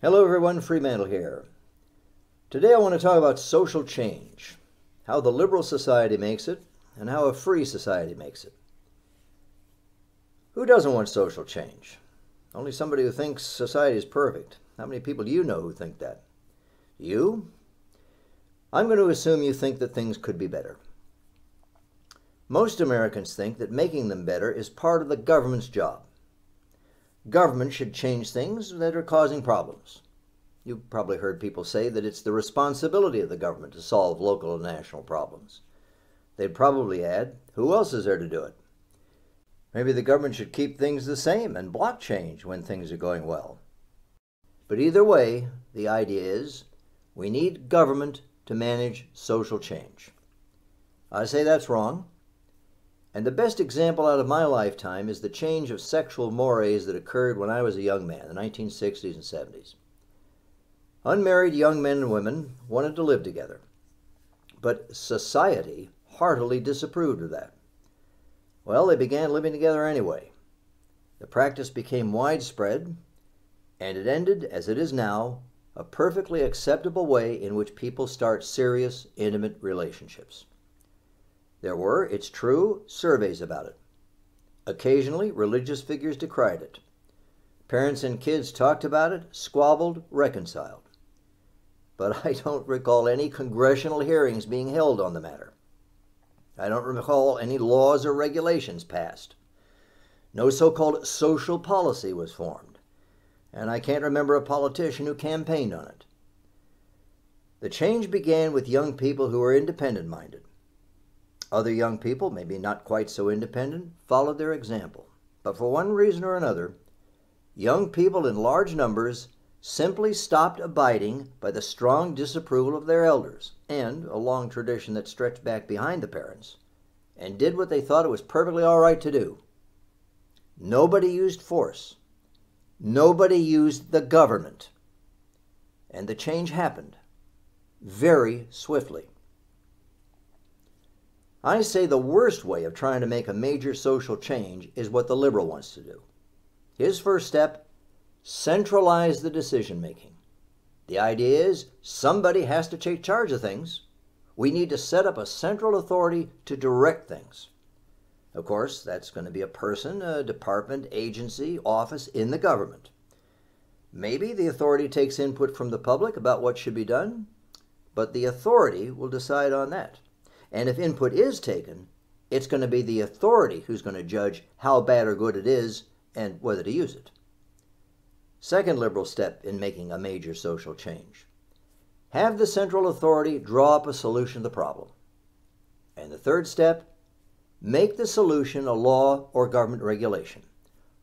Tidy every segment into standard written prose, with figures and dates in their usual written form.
Hello everyone, Freemantle here. Today I want to talk about social change, how the liberal society makes it, and how a free society makes it. Who doesn't want social change? Only somebody who thinks society is perfect. How many people do you know who think that? You? I'm going to assume you think that things could be better. Most Americans think that making them better is part of the government's job. Government should change things that are causing problems. You've probably heard people say that it's the responsibility of the government to solve local and national problems. They'd probably add, who else is there to do it? Maybe the government should keep things the same and block change when things are going well. But either way, the idea is we need government to manage social change. I say that's wrong. And the best example out of my lifetime is the change of sexual mores that occurred when I was a young man, the 1960s and 70s. Unmarried young men and women wanted to live together, but society heartily disapproved of that. Well, they began living together anyway. The practice became widespread, and it ended, as it is now, a perfectly acceptable way in which people start serious, intimate relationships. There were, it's true, surveys about it. Occasionally, religious figures decried it. Parents and kids talked about it, squabbled, reconciled. But I don't recall any congressional hearings being held on the matter. I don't recall any laws or regulations passed. No so-called social policy was formed, and I can't remember a politician who campaigned on it. The change began with young people who were independent-minded. Other young people, maybe not quite so independent, followed their example. But for one reason or another, young people in large numbers simply stopped abiding by the strong disapproval of their elders and a long tradition that stretched back behind the parents, and did what they thought it was perfectly all right to do. Nobody used force. Nobody used the government. And the change happened very swiftly. I say the worst way of trying to make a major social change is what the liberal wants to do. His first step: centralize the decision-making. The idea is somebody has to take charge of things. We need to set up a central authority to direct things. Of course, that's going to be a person, a department, agency, office in the government. Maybe the authority takes input from the public about what should be done, but the authority will decide on that. And if input is taken, it's going to be the authority who's going to judge how bad or good it is and whether to use it. Second liberal step in making a major social change: have the central authority draw up a solution to the problem. And the third step: make the solution a law or government regulation.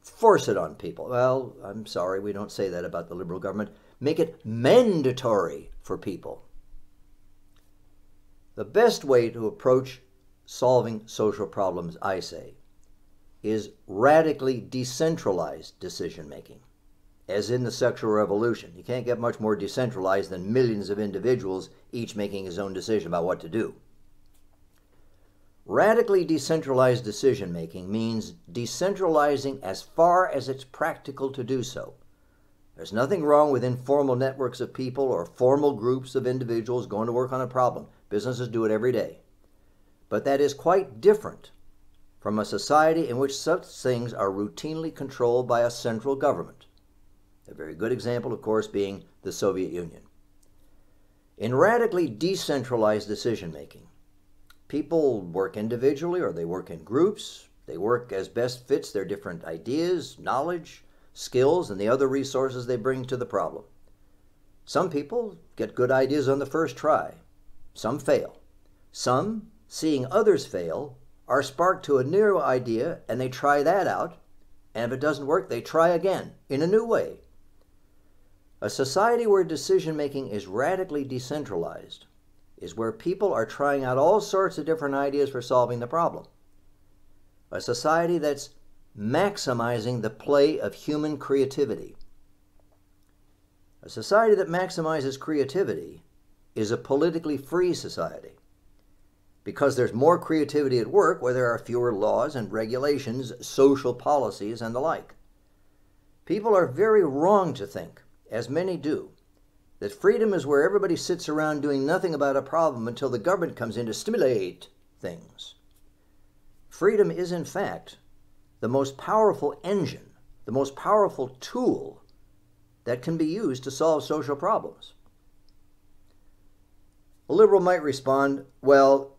Force it on people. Well, I'm sorry, we don't say that about the liberal government. Make it mandatory for people. The best way to approach solving social problems, I say, is radically decentralized decision-making, as in the sexual revolution. You can't get much more decentralized than millions of individuals each making his own decision about what to do. Radically decentralized decision-making means decentralizing as far as it's practical to do so. There's nothing wrong with informal networks of people or formal groups of individuals going to work on a problem. Businesses do it every day. But that is quite different from a society in which such things are routinely controlled by a central government. A very good example, of course, being the Soviet Union. In radically decentralized decision-making, people work individually or they work in groups. They work as best fits their different ideas, knowledge, skills, and the other resources they bring to the problem. Some people get good ideas on the first try. Some fail. Some, seeing others fail, are sparked to a new idea and they try that out, and if it doesn't work, they try again in a new way. A society where decision-making is radically decentralized is where people are trying out all sorts of different ideas for solving the problem. A society that's maximizing the play of human creativity. A society that maximizes creativity is a politically free society, because there's more creativity at work where there are fewer laws and regulations, social policies, and the like. People are very wrong to think as many do, that freedom is where everybody sits around doing nothing about a problem until the government comes in to stimulate things. Freedom is, in fact, the most powerful engine, the most powerful tool that can be used to solve social problems. A liberal might respond, well,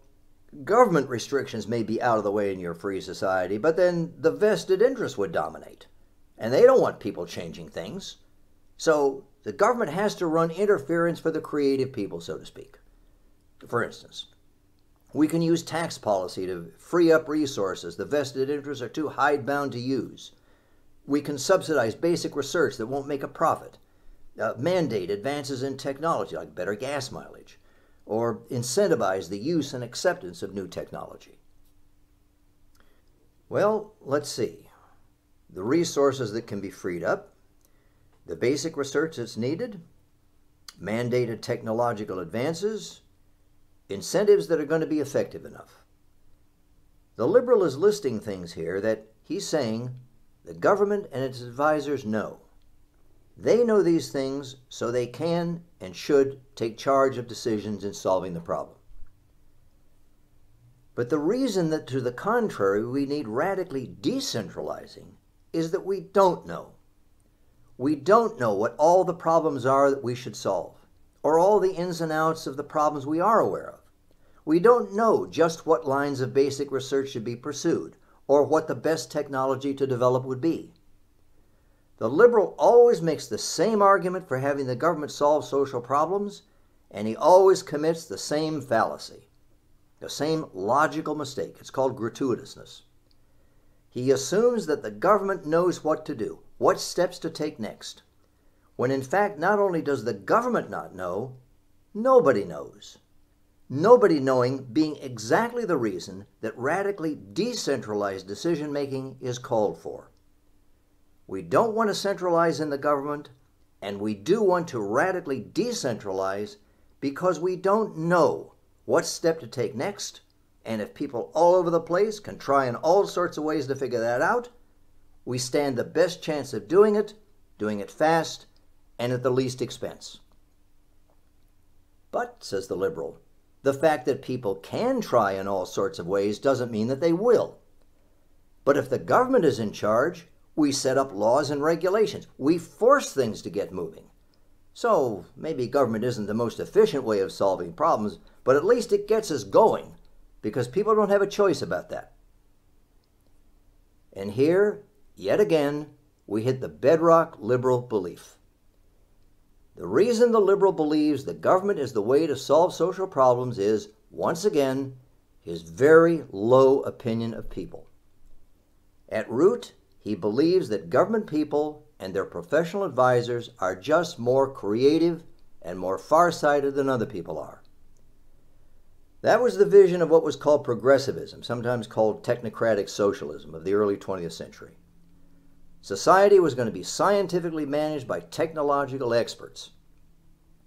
government restrictions may be out of the way in your free society, but then the vested interests would dominate, and they don't want people changing things. So the government has to run interference for the creative people, so to speak. For instance, we can use tax policy to free up resources the vested interests are too hidebound to use. We can subsidize basic research that won't make a profit, mandate advances in technology like better gas mileage, or incentivize the use and acceptance of new technology. Well, let's see. The resources that can be freed up, the basic research that's needed, mandated technological advances, incentives that are going to be effective enough. The liberal is listing things here that he's saying the government and its advisors know. They know these things, so they can and should take charge of decisions in solving the problem. But the reason that to the contrary we need radically decentralizing is that we don't know. We don't know what all the problems are that we should solve, or all the ins and outs of the problems we are aware of. We don't know just what lines of basic research should be pursued, or what the best technology to develop would be. The liberal always makes the same argument for having the government solve social problems, and he always commits the same fallacy, the same logical mistake. It's called gratuitousness. He assumes that the government knows what to do, what steps to take next, when in fact not only does the government not know, nobody knows. Nobody knowing being exactly the reason that radically decentralized decision-making is called for. We don't want to centralize in the government, and we do want to radically decentralize because we don't know what step to take next, and if people all over the place can try in all sorts of ways to figure that out, we stand the best chance of doing it fast, and at the least expense. But, says the liberal, the fact that people can try in all sorts of ways doesn't mean that they will. But if the government is in charge, we set up laws and regulations. We force things to get moving. So maybe government isn't the most efficient way of solving problems, but at least it gets us going, because people don't have a choice about that. And here, yet again, we hit the bedrock liberal belief. The reason the liberal believes the government is the way to solve social problems is, once again, his very low opinion of people. At root, he believes that government people and their professional advisors are just more creative and more far-sighted than other people are. That was the vision of what was called progressivism, sometimes called technocratic socialism, of the early 20th century. Society was going to be scientifically managed by technological experts.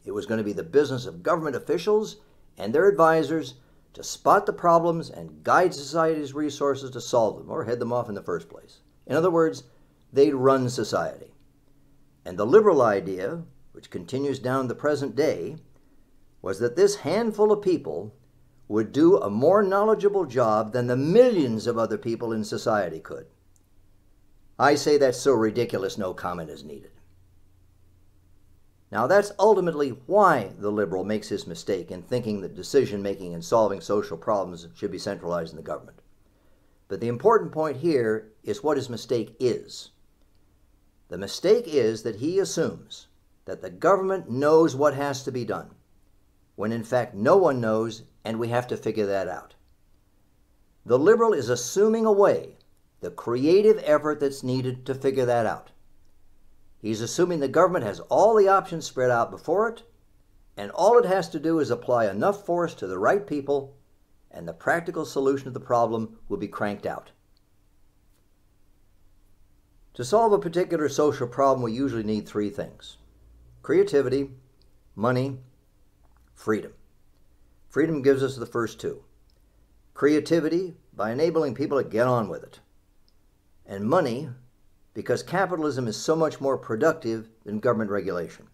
It was going to be the business of government officials and their advisors to spot the problems and guide society's resources to solve them, or head them off in the first place. In other words, they'd run society. And the liberal idea, which continues down the present day, was that this handful of people would do a more knowledgeable job than the millions of other people in society could. I say that's so ridiculous no comment is needed. Now that's ultimately why the liberal makes his mistake in thinking that decision-making and solving social problems should be centralized in the government. But the important point here is what his mistake is. The mistake is that he assumes that the government knows what has to be done, when in fact no one knows, and we have to figure that out. The liberal is assuming away the creative effort that's needed to figure that out. He's assuming the government has all the options spread out before it, and all it has to do is apply enough force to the right people, and the practical solution of the problem will be cranked out. To solve a particular social problem, we usually need three things: creativity, money, freedom. Freedom gives us the first two. Creativity, by enabling people to get on with it. And money, because capitalism is so much more productive than government regulation.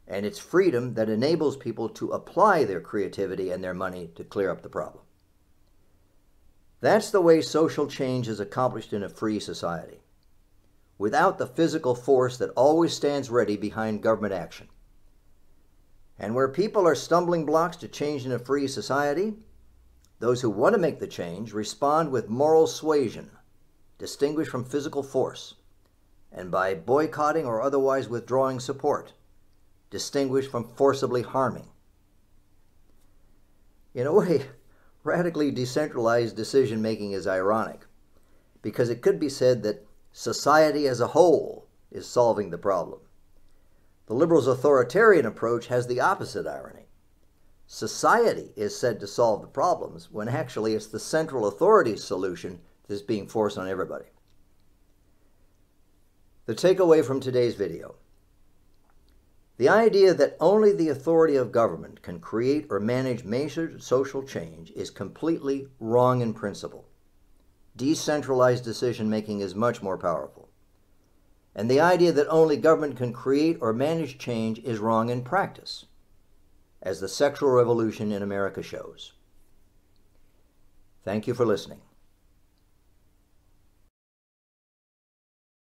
And it's freedom that enables people to apply their creativity and their money to clear up the problem. That's the way social change is accomplished in a free society, without the physical force that always stands ready behind government action. And where people are stumbling blocks to change in a free society, those who want to make the change respond with moral suasion, distinguished from physical force, and by boycotting or otherwise withdrawing support, distinguished from forcibly harming. In a way, radically decentralized decision-making is ironic, because it could be said that society as a whole is solving the problem. The liberals' authoritarian approach has the opposite irony. Society is said to solve the problems, when actually it's the central authority's solution that is being forced on everybody. The takeaway from today's video: the idea that only the authority of government can create or manage major social change is completely wrong in principle. Decentralized decision-making is much more powerful. And the idea that only government can create or manage change is wrong in practice, as the sexual revolution in America shows. Thank you for listening.